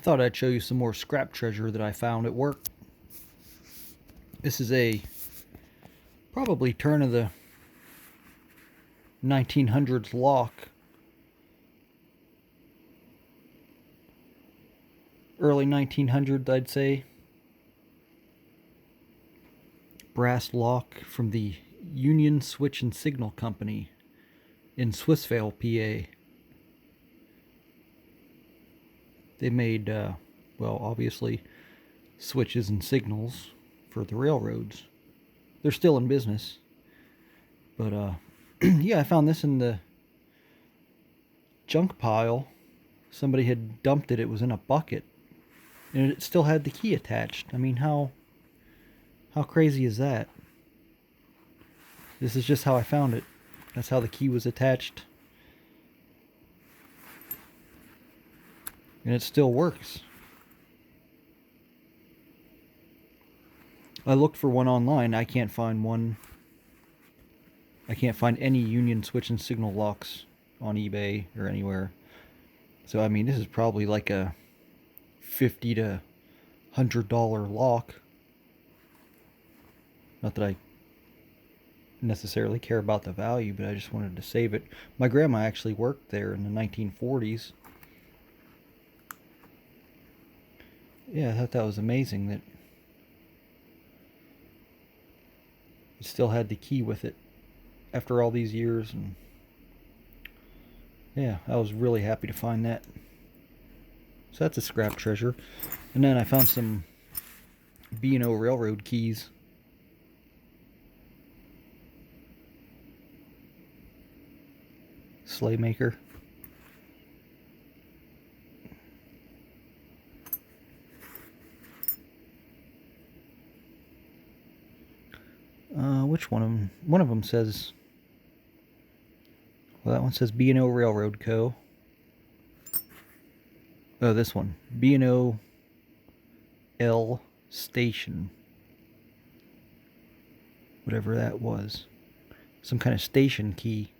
thought I'd show you some more scrap treasure that I found at work. This is a probably turn of the 1900s lock. Early 1900s, I'd say. Brass lock from the Union Switch and Signal Company in Swissvale, PA. They made, well, obviously, switches and signals for the railroads. They're still in business. But, yeah, I found this in the junk pile. Somebody had dumped it. It was in a bucket. And it still had the key attached. I mean, how crazy is that? This is just how I found it. That's how the key was attached. And it still works. I looked for one online. I can't find one. I can't find any Union Switch and Signal locks on eBay or anywhere. So, I mean, this is probably like a $50 to $100 lock. Not that I necessarily care about the value, but I just wanted to save it. My grandma actually worked there in the 1940s. Yeah, I thought that was amazing that it still had the key with it after all these years. And yeah, I was really happy to find that. So that's a scrap treasure. And then I found some B&O Railroad keys. Sleigh maker. Which one of them? One of them says, well, that one says B&O Railroad Co. Oh, this one. B&O L Station. Whatever that was. Some kind of station key.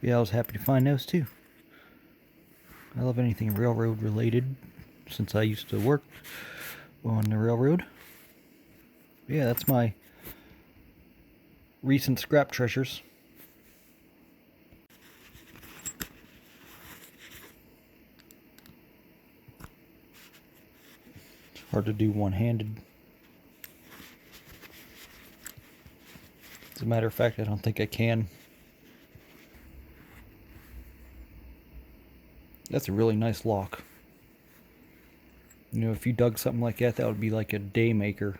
Yeah, I was happy to find those too. I love anything railroad related since I used to work on the railroad. Yeah, that's my recent scrap treasures. It's hard to do one-handed. As a matter of fact, I don't think I can. That's a really nice lock. You know, if you dug something like that, that would be like a day maker.